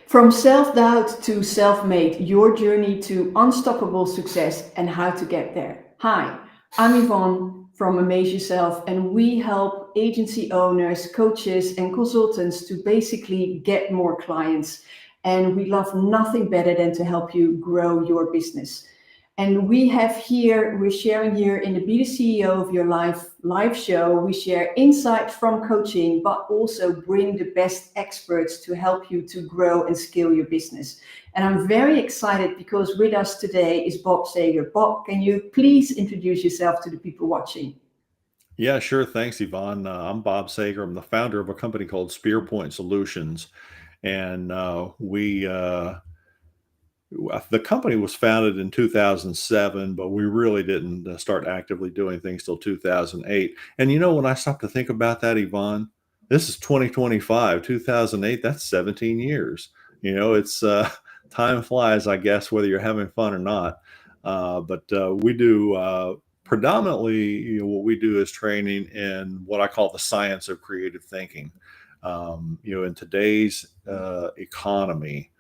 From self-doubt to self-made, your journey to unstoppable success and how to get there. Hi, I'm Yvonne from Amaze Yourself, and we help agency owners, coaches, and consultants to basically get more clients. And we love nothing better than to help you grow your business. And we're sharing here in the Be the CEO of Your Life live show, we share insight from coaching, but also bring the best experts to help you to grow and scale your business. And I'm very excited because with us today is Bob Sager. Bob, can you please introduce yourself to the people watching? Yeah, sure. Thanks, Yvonne. I'm Bob Sager. I'm the founder of a company called Spearpoint Solutions, and the company was founded in 2007, but we really didn't start actively doing things till 2008. And when I stopped to think about that, Yvonne, this is 2025, 2008. That's 17 years. It's time flies, I guess, whether you're having fun or not. But we do. Predominantly, what we do is training in what I call the science of creative thinking. In today's economy,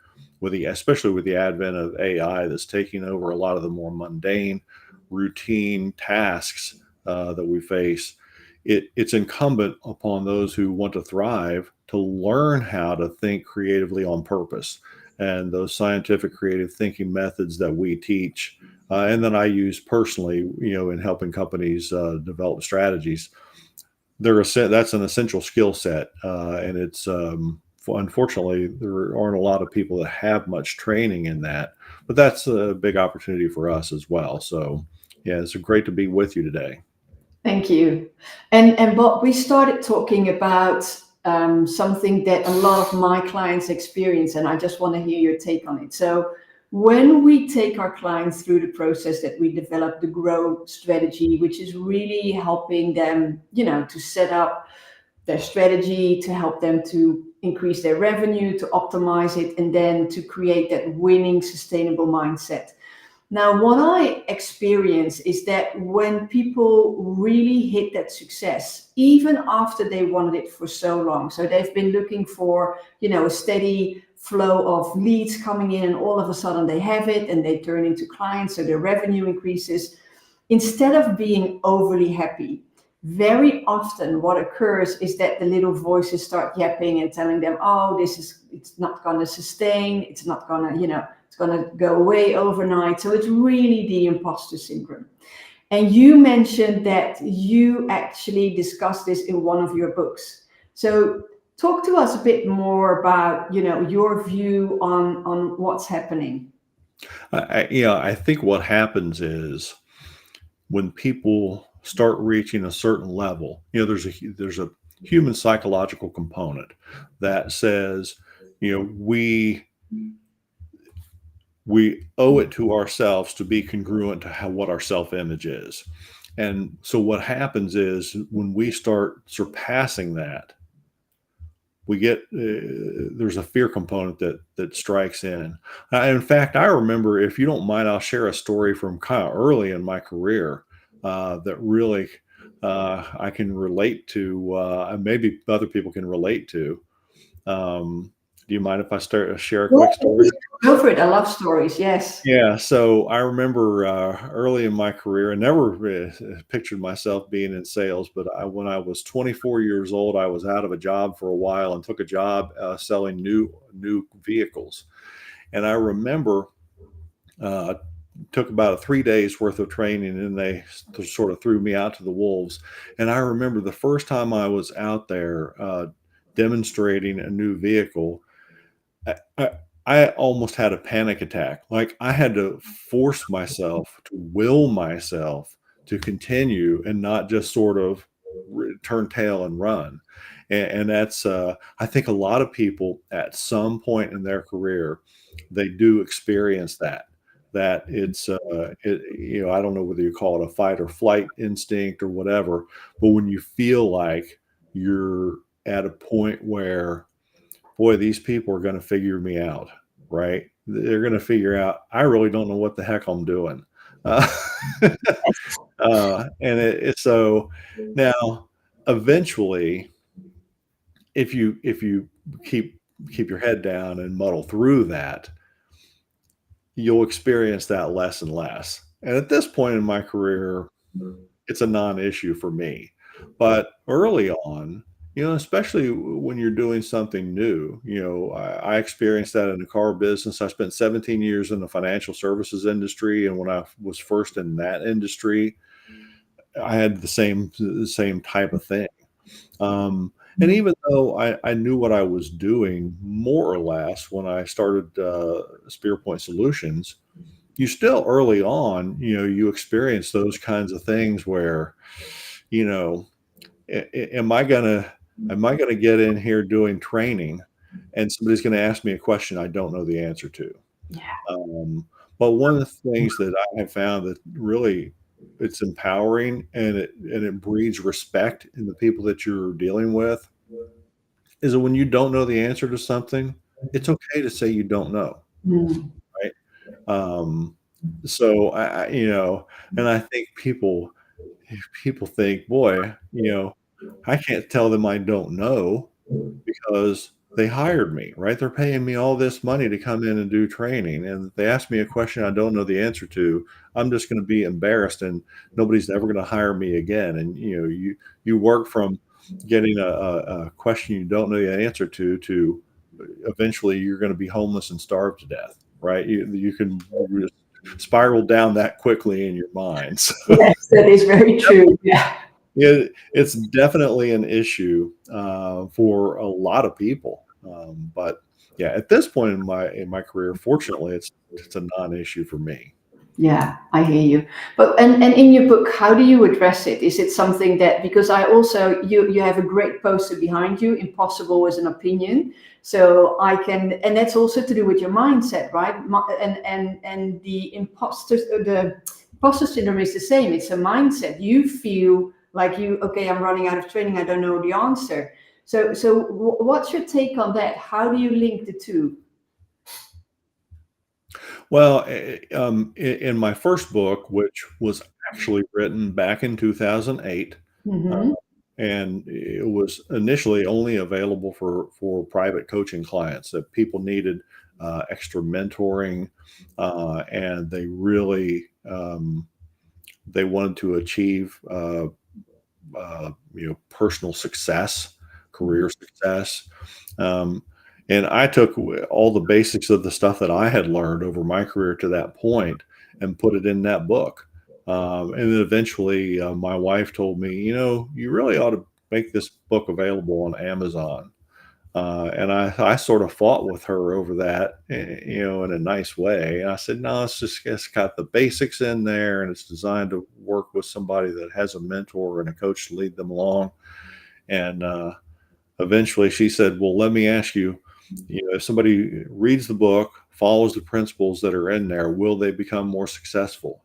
especially with the advent of AI that's taking over a lot of the more mundane, routine tasks that we face, it's incumbent upon those who want to thrive to learn how to think creatively on purpose. And those scientific creative thinking methods that we teach, and that I use personally, in helping companies develop strategies, that's an essential skill set, and it's unfortunately there aren't a lot of people that have much training in that, but that's a big opportunity for us as well. So yeah, it's great to be with you today. Thank you. And Bob, we started talking about something that a lot of my clients experience, and I just want to hear your take on it. So, when we take our clients through the process that we develop the grow strategy, which is really helping them, to set up their strategy, to help them to increase their revenue, to optimize it, and then to create that winning, sustainable mindset. Now, what I experience is that when people really hit that success, even after they wanted it for so long, so they've been looking for, a steady flow of leads coming in, and all of a sudden they have it and they turn into clients, so their revenue increases. Instead of being overly happy, very often what occurs is that the little voices start yapping and telling them, oh, it's not going to sustain, it's not going to, it's going to go away overnight. So it's really the imposter syndrome. And you mentioned that you actually discussed this in one of your books. So talk to us a bit more about, your view on what's happening. I think what happens is when people start reaching a certain level, there's a human psychological component that says, we owe it to ourselves to be congruent to what our self-image is. And so what happens is when we start surpassing that, there's a fear component that strikes in. In fact, I remember, if you don't mind, I'll share a story from kind of early in my career that really I can relate to, and maybe other people can relate to. Do you mind if I share a quick story? Go for it. I love stories. Yes. Yeah, so I remember early in my career, I never pictured myself being in sales, but when I was 24 years old, I was out of a job for a while and took a job selling new vehicles. And I remember uh, took about 3 days worth of training, and they sort of threw me out to the wolves. And I remember the first time I was out there demonstrating a new vehicle, I, I I almost had a panic attack. Like, I had to force myself to will myself to continue and not just sort of turn tail and run. And that's, I think a lot of people at some point in their career, they do experience that. That I don't know whether you call it a fight or flight instinct or whatever, but when you feel like you're at a point where, boy, these people are going to figure me out, right? They're going to figure out, I really don't know what the heck I'm doing. Uh, and it's so now, eventually, if you keep keep your head down and muddle through that, you'll experience that less and less. And at this point in my career, it's a non-issue for me. But early on, especially when you're doing something new, I experienced that in the car business. I spent 17 years in the financial services industry, and when I was first in that industry, I had the same type of thing. And even though I knew what I was doing more or less when I started Spearpoint Solutions, you still early on, you experience those kinds of things where, you know, am I gonna get in here doing training and somebody's gonna ask me a question I don't know the answer to? Yeah. Um, but one of the things that I have found that really it's empowering and it breeds respect in the people that you're dealing with is that when you don't know the answer to something, it's okay to say you don't know, Mm. right? Um, so and I think people think, boy, I can't tell them I don't know because they hired me, right? They're paying me all this money to come in and do training. And if they ask me a question I don't know the answer to, I'm just going to be embarrassed and nobody's ever going to hire me again. And you work from getting a question you don't know the answer to eventually you're going to be homeless and starve to death, right? You can just spiral down that quickly in your mind. So Yes, that is very true. Yeah. it's definitely an issue for a lot of people. But yeah, at this point in my career, fortunately, it's a non-issue for me. Yeah, I hear you. But and in your book, how do you address it? Is it something that, because I also, you have a great poster behind you, impossible is an opinion. So I can, and that's also to do with your mindset, right? And the imposter syndrome is the same. It's a mindset. You feel like okay, I'm running out of training. I don't know the answer. So what's your take on that? How do you link the two? Well, in my first book, which was actually written back in 2008, uh, Mm-hmm. and it was initially only available for private coaching clients that people needed extra mentoring, and they wanted to achieve personal success, career success. Um, and I took all the basics of the stuff that I had learned over my career to that point and put it in that book. And then eventually, my wife told me, you really ought to make this book available on Amazon. And I sort of fought with her over that, in a nice way. And I said, no, it's got the basics in there and it's designed to work with somebody that has a mentor and a coach to lead them along. And eventually she said, well, let me ask you, if somebody reads the book, follows the principles that are in there, will they become more successful?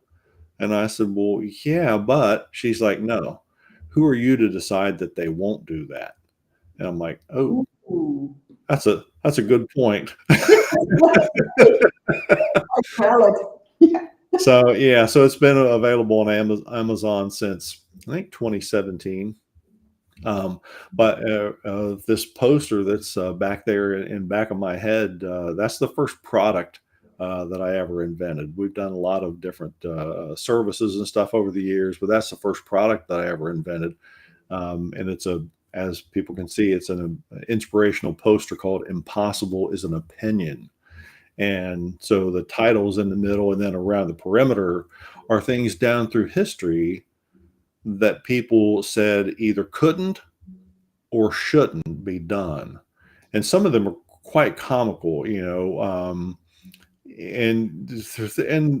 And I said, well, yeah, but she's like, no, who are you to decide that they won't do that? And I'm like, oh, Ooh. that's a good point. Valid. So yeah, so it's been available on Amazon since I think 2017. Um, but this poster that's back there in back of my head, that's the first product that I ever invented. We've done a lot of different services and stuff over the years, but that's the first product that I ever invented. And as people can see, it's an inspirational poster called "Impossible is an Opinion." And so the titles in the middle and then around the perimeter are things down through history that people said either couldn't or shouldn't be done. And some of them are quite comical, and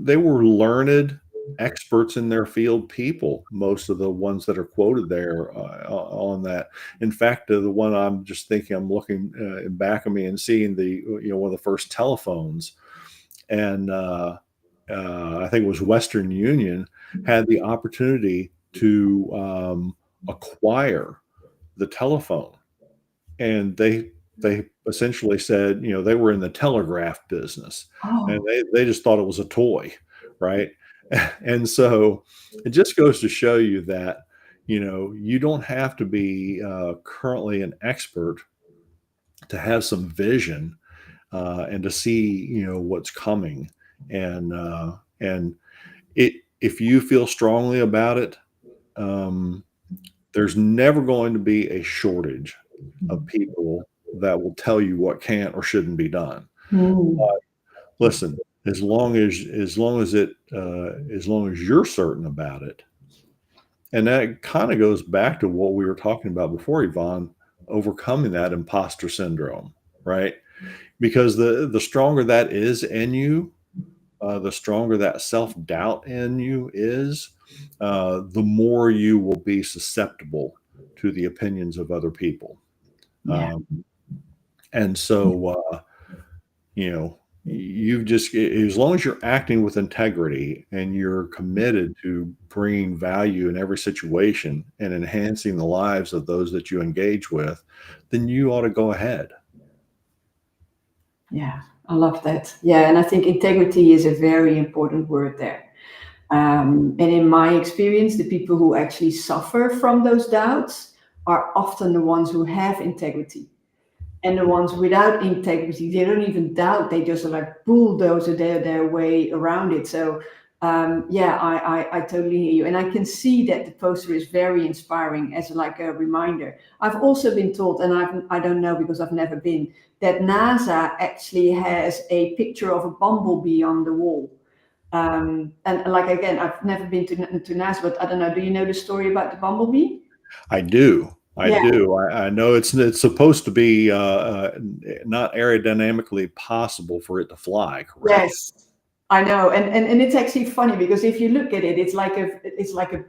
they were learned experts in their field people, most of the ones that are quoted there on that. In fact, the one I'm just thinking, I'm looking in back of me and seeing one of the first telephones, and I think it was Western Union had the opportunity to acquire the telephone, and they essentially said, they were in the telegraph business, and Oh, they just thought it was a toy, right? And so it just goes to show you that you don't have to be currently an expert to have some vision, and to see, what's coming. And if you feel strongly about it, um, there's never going to be a shortage of people that will tell you what can't or shouldn't be done. Mm. Listen, as long as you're certain about it, and that kind of goes back to what we were talking about before, Yvonne, overcoming that imposter syndrome, right? Because the stronger that is in you, the stronger that self-doubt in you is, the more you will be susceptible to the opinions of other people. Yeah. Um, and so, you know, you've just, as long as you're acting with integrity and you're committed to bringing value in every situation and enhancing the lives of those that you engage with, then you ought to go ahead. Yeah, I love that. Yeah, and I think integrity is a very important word there. And in my experience, the people who actually suffer from those doubts are often the ones who have integrity. And the ones without integrity, they don't even doubt, they just like bulldoze their way around it. So yeah, I totally hear you. And I can see that the poster is very inspiring as like a reminder. I've also been told, and I don't know because I've never been, that NASA actually has a picture of a bumblebee on the wall. And like again, I've never been to NASA, but I don't know. Do you know the story about the bumblebee? I do. I Yeah. do. I know it's supposed to be not aerodynamically possible for it to fly, correct? Yes, I know, and it's actually funny because if you look at it, it's like a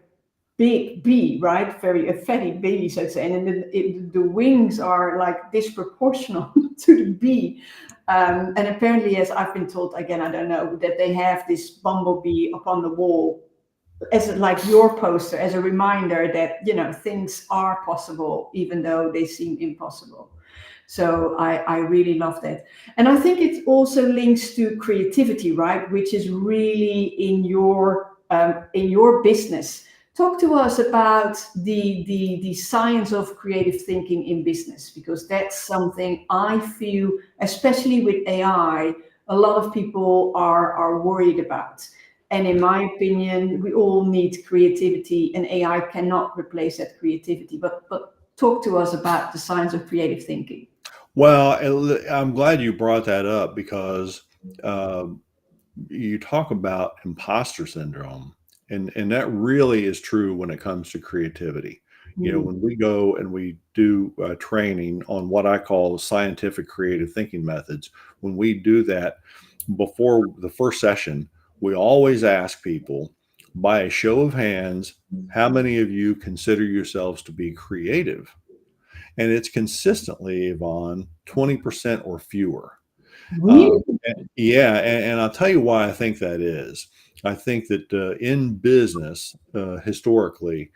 big bee, right? Very a fatty bee, so to say, and then the wings are like disproportional to the bee. And apparently, as I've been told, again, I don't know, that they have this bumblebee up on the wall as like your poster, as a reminder that things are possible, even though they seem impossible. So I really love that. And I think it also links to creativity, right? Which is really in your business. Talk to us about the science of creative thinking in business, because that's something I feel, especially with AI, a lot of people are worried about. And in my opinion, we all need creativity, and AI cannot replace that creativity. But talk to us about the science of creative thinking. Well, I'm glad you brought that up because um, you talk about imposter syndrome, and that really is true when it comes to creativity. Mm. When we go and we do training on what I call scientific creative thinking methods, when we do that before the first session, we always ask people by a show of hands, how many of you consider yourselves to be creative? And it's consistently, Yvonne, 20% or fewer. Really? Yeah, and I'll tell you why I think that is. I think that in business, historically,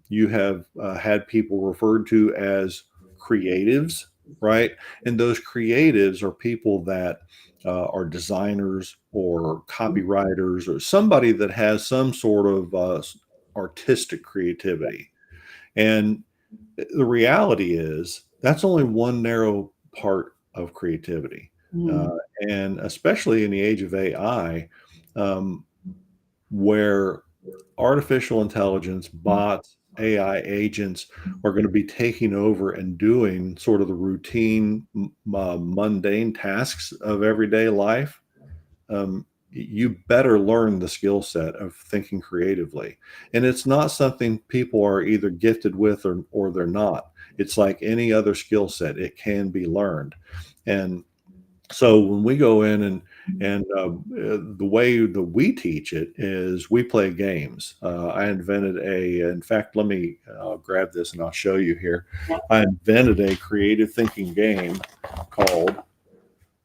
you have had people referred to as creatives, right? And those creatives are people that are designers or copywriters or somebody that has some sort of artistic creativity. And the reality is that's only one narrow part of creativity. Mm. Uh, and especially in the age of AI, um, where artificial intelligence, bots, AI agents are going to be taking over and doing sort of the routine, mundane tasks of everyday life. You better learn the skill set of thinking creatively. And it's not something people are either gifted with or they're not. It's like any other skill set, it can be learned. And so when we go in the way that we teach it is we play games. I invented in fact, let me grab this and I'll show you here. I invented a creative thinking game called,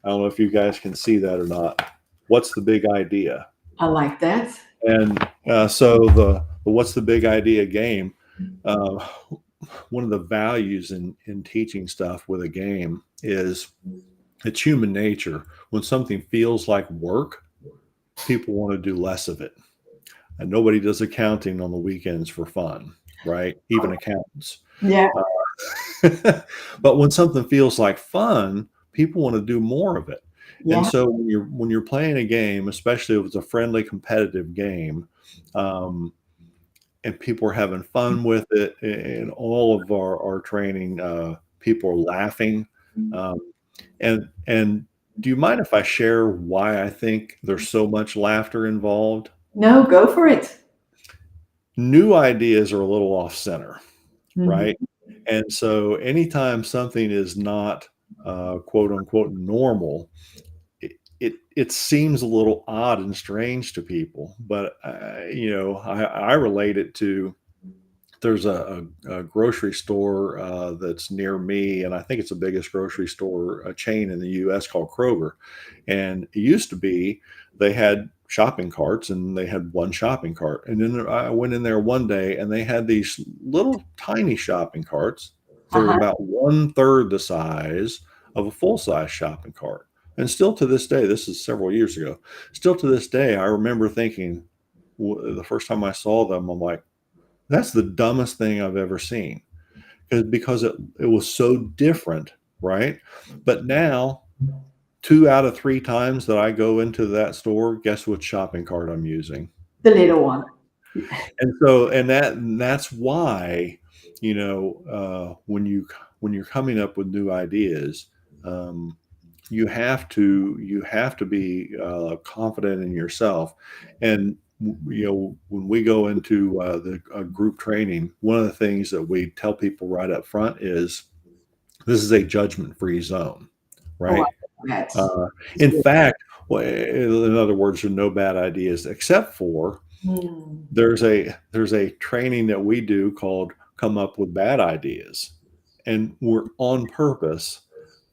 I don't know if you guys can see that or not. What's the big idea? I like that. And so the What's the Big Idea game, uh, one of the values in teaching stuff with a game is it's human nature. When something feels like work, people want to do less of it. And nobody does accounting on the weekends for fun, right? Even accountants. Yeah. But when something feels like fun, people want to do more of it. And Yeah. so when you're playing a game, especially if it's a friendly, competitive game, um, and people are having fun with it, and all of our training, people are laughing. Um, and do you mind if I share why I think there's so much laughter involved? No, go for it. New ideas are a little off center, Mhm. right? And so anytime something is not quote unquote normal, it seems a little odd and strange to people. But I relate it to, there's a grocery store that's near me, and I think it's the biggest grocery store chain in the U.S. called Kroger. And it used to be they had shopping carts, and they had one shopping cart. And then I went in there one day, and they had these little tiny shopping carts. They were Uh-huh. about one third the size of a full size shopping cart. And still to this day, this is several years ago, still to this day, I remember thinking, the first time I saw them, I'm like, that's the dumbest thing I've ever seen, because it was so different, right? But now, 2 out of 3 times that I go into that store, guess what shopping cart I'm using? The little one. And that's why, when you're coming up with new ideas, um, you have to be confident in yourself. And when we go into the group training, one of the things that we tell people right up front is this is a judgment-free zone, Oh, I right? love that. Uh, It's in good. fact, in other words, there are no bad ideas, except for Hmm. there's a training that we do called Come Up with Bad Ideas, and we're on purpose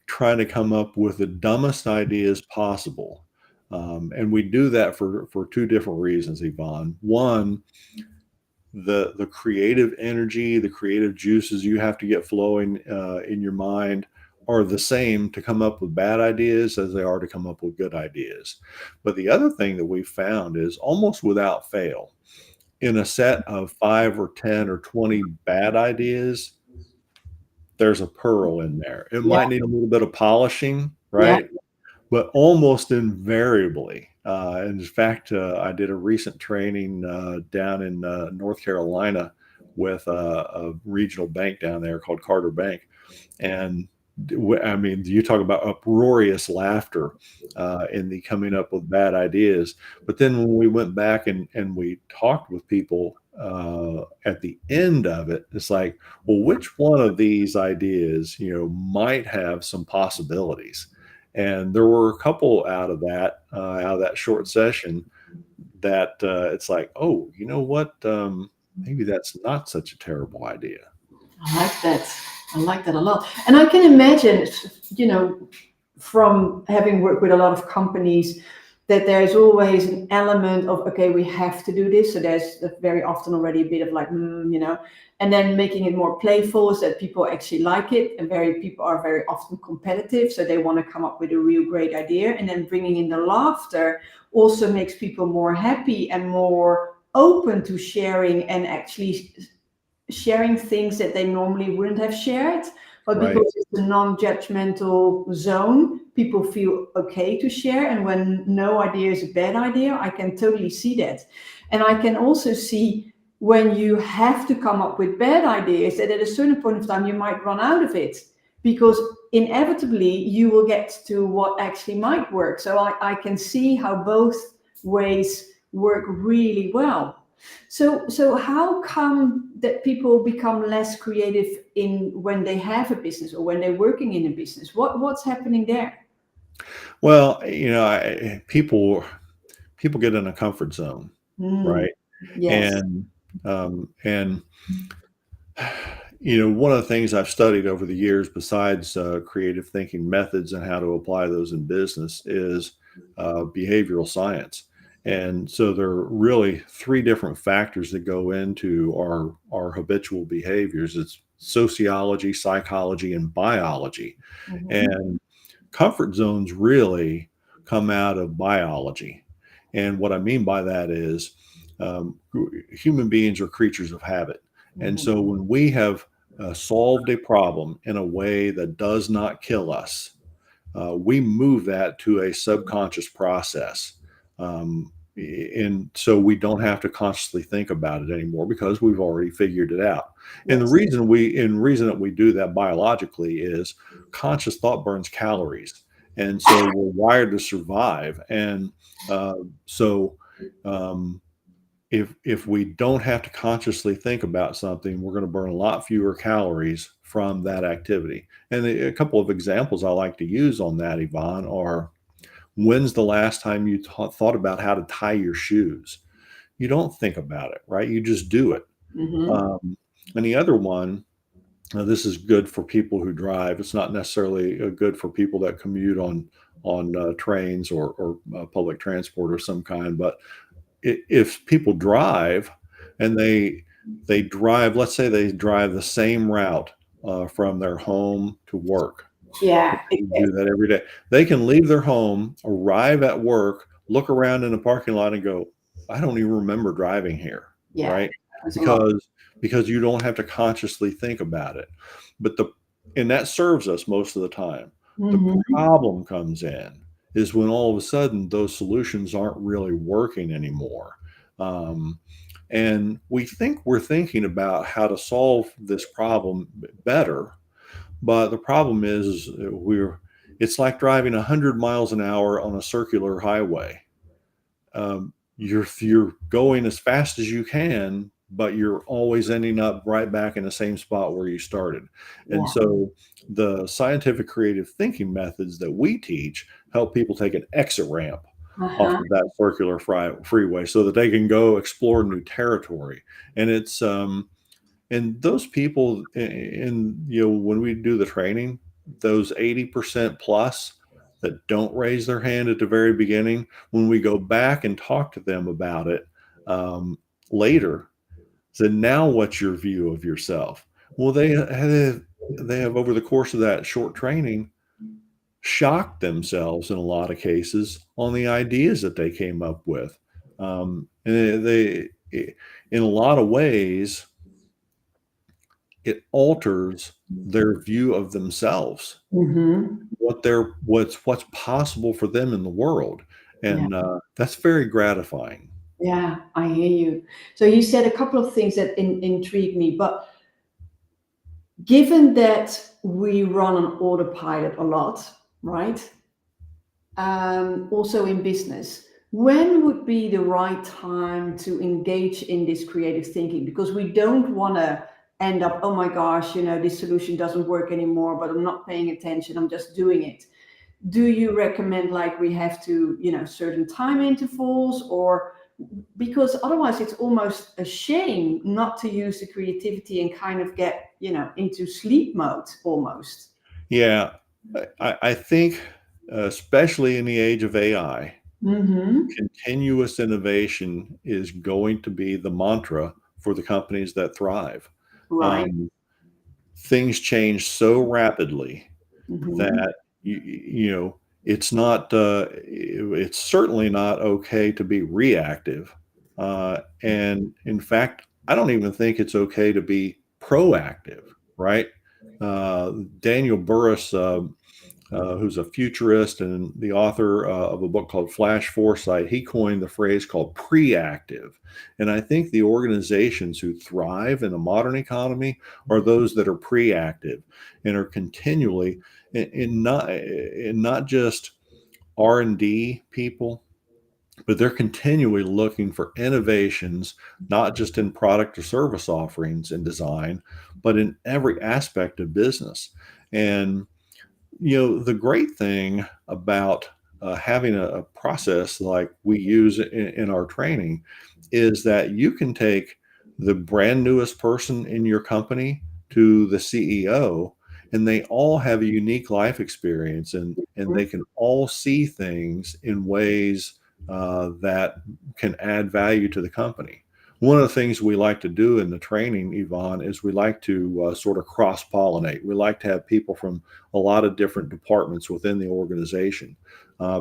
trying to come up with the dumbest ideas possible. And we do that for two different reasons, Yvonne. One, the creative energy, the creative juices you have to get flowing in your mind are the same to come up with bad ideas as they are to come up with good ideas. But the other thing that we found is, almost without fail, in a set of 5 or 10 or 20 bad ideas, there's a pearl in there. It Yeah. might need a little bit of polishing, Yeah. right? But almost invariably, in fact, I did a recent training down in North Carolina with a regional bank down there called Carter Bank. And I mean, you talk about uproarious laughter in the coming up with bad ideas. But then when we went back and we talked with people at the end of it, it's like, well, which one of these ideas, might have some possibilities? And there were a couple out of that short session that it's like, oh, you know what? Maybe that's not such a terrible idea. I like that. I like that a lot. And I can imagine, you know, from having worked with a lot of companies, that there's always an element of, okay, we have to do this. So there's very often already a bit of like, and then making it more playful so that people actually like it. And people are very often competitive. So they want to come up with a real great idea. And then bringing in the laughter also makes people more happy and more open to sharing and actually sharing things that they normally wouldn't have shared. But Right. because it's a non-judgmental zone, people feel okay to share. And when no idea is a bad idea, I can totally see that. And I can also see when you have to come up with bad ideas, that at a certain point of time, you might run out of it, because inevitably you will get to what actually might work. So I can see how both ways work really well. So how come that people become less creative in when they have a business or when they're working in a business? What's happening there? Well, people get in a comfort zone, Hmm. right? Yes. And one of the things I've studied over the years, besides creative thinking methods and how to apply those in business, is behavioral science. And so there are really three different factors that go into our habitual behaviors. It's sociology, psychology, and biology. Mhm. And comfort zones really come out of biology. And what I mean by that is, human beings are creatures of habit. And Mhm. so when we have solved a problem in a way that does not kill us, we move that to a subconscious process. Um, and so we don't have to consciously think about it anymore because we've already figured it out. And Yes. the reason that we do that biologically is conscious thought burns calories. And so we're wired to survive. And uh, so um, if we don't have to consciously think about something, we're going to burn a lot fewer calories from that activity. And a couple of examples I like to use on that, Yvonne, are when's the last time you thought about how to tie your shoes? You don't think about it, right? You just do it. Mm-hmm. Um, and the other one, this is good for people who drive. It's not necessarily good for people that commute on trains or public transport of some kind, but if people drive and they drive, let's say they drive the same route from their home to work. Yeah. They do that every day. They can leave their home, arrive at work, look around in the parking lot and go, I don't even remember driving here, Yeah. right? Happens a lot. Because you don't have to consciously think about it. But and that serves us most of the time. The Mm-hmm. problem comes in is when all of a sudden those solutions aren't really working anymore. Um, and we think we're thinking about how to solve this problem better, but the problem is it's like driving 100 miles an hour on a circular highway. You're going as fast as you can, but you're always ending up right back in the same spot where you started. And Yeah. so the scientific creative thinking methods that we teach help people take an exit ramp off Uh-huh. of that circular freeway so that they can go explore new territory. And it's and those people in when we do the training, those 80% plus that don't raise their hand at the very beginning, when we go back and talk to them about it later, so now what's your view of yourself? Well, they have over the course of that short training shocked themselves in a lot of cases on the ideas that they came up with. And in a lot of ways, it alters their view of themselves, Mm-hmm. what's possible for them in the world, Yeah. and that's very gratifying. Yeah, I hear you. So you said a couple of things that intrigued me, but given that we run on autopilot a lot, right? Also in business, when would be the right time to engage in this creative thinking? Because we don't want to end up, oh my gosh, this solution doesn't work anymore, but I'm not paying attention, I'm just doing it. Do you recommend like we have to, certain time intervals, or because otherwise it's almost a shame not to use the creativity and kind of get, into sleep mode almost. Yeah, I think, especially in the age of AI, Mm-hmm. continuous innovation is going to be the mantra for the companies that thrive. Right. Um, Things change so rapidly Mm-hmm. that it's not it's certainly not okay to be reactive, and in fact I don't even think it's okay to be proactive, right? Daniel Burrus, who's a futurist and the author of a book called Flash Foresight, he coined the phrase called preactive. And I think the organizations who thrive in a modern economy are those that are preactive and are continually in not just R&D people, but they're continually looking for innovations, not just in product or service offerings and design, but in every aspect of business. And the great thing about having a process like we use in our training is that you can take the brand newest person in your company to the CEO, and they all have a unique life experience, and they can all see things in ways that can add value to the company. One of the things we like to do in the training, Yvonne, is we like to sort of cross pollinate. We like to have people from a lot of different departments within the organization,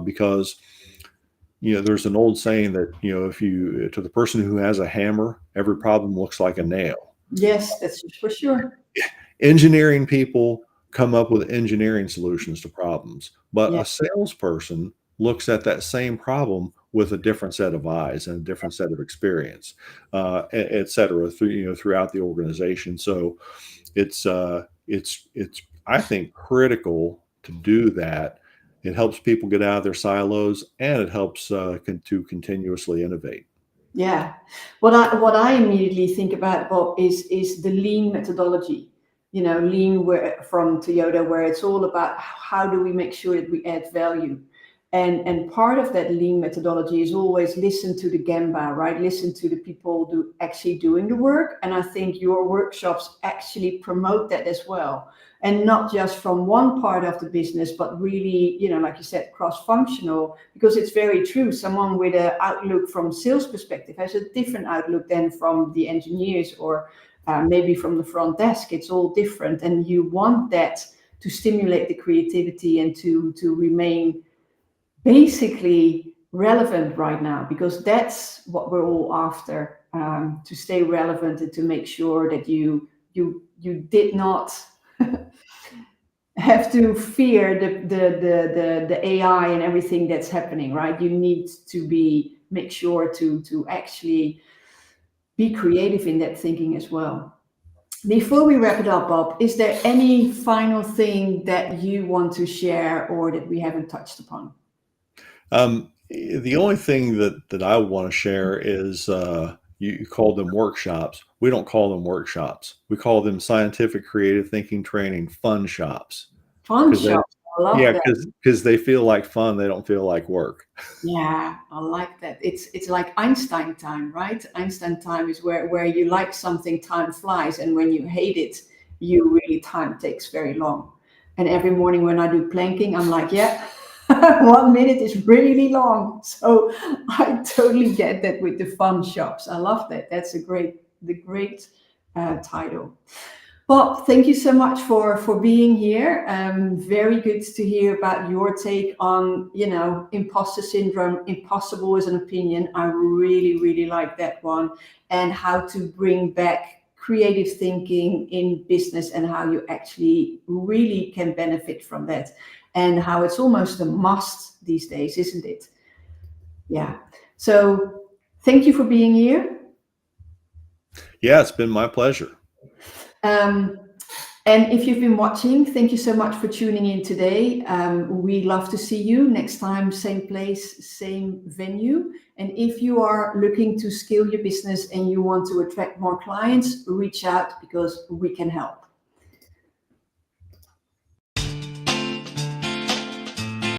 because there's an old saying that if you to the person who has a hammer, every problem looks like a nail. Yes, that's for sure. Engineering people come up with engineering solutions to problems, but Yeah. a salesperson looks at that same problem with a different set of eyes and a different set of experience, et cetera, throughout the organization. So it's I think critical to do that. It helps people get out of their silos, and it helps to continuously innovate. Yeah. What I immediately think about, Bob, is the lean methodology. Lean from Toyota, where it's all about how do we make sure that we add value. And part of that lean methodology is always listen to the Gemba, right? Listen to the people actually doing the work. And I think your workshops actually promote that as well. And not just from one part of the business, but really, like you said, cross-functional, because it's very true. Someone with an outlook from sales perspective has a different outlook than from the engineers, or maybe from the front desk. It's all different. And you want that to stimulate the creativity and to remain basically relevant right now, because that's what we're all after, to stay relevant and to make sure that you did not have to fear the AI and everything that's happening, right? You need to make sure to actually be creative in that thinking as well. Before we wrap it up, Bob, is there any final thing that you want to share or that we haven't touched upon? The only thing that I want to share is you call them workshops. We don't call them workshops. We call them scientific creative thinking training fun shops. Fun Because they, shop. I love yeah, that. because they feel like fun. They don't feel like work. Yeah, I like that. It's like Einstein time, right? Einstein time is where you like something, time flies, and when you hate it, time takes very long. And every morning when I do planking, I'm like, yeah, 1 minute is really long. So I totally get that with the fun shops. I love that. That's the great title. Bob, thank you so much for being here. Very good to hear about your take on, imposter syndrome. Impossible is an opinion. I really, really like that one. And how to bring back creative thinking in business, and how you actually really can benefit from that, and how it's almost a must these days, isn't it? Yeah. So thank you for being here. Yeah, it's been my pleasure. Um, And if you've been watching, thank you so much for tuning in today. We love to see you next time, same place, same venue. And if you are looking to scale your business and you want to attract more clients, reach out, because we can help.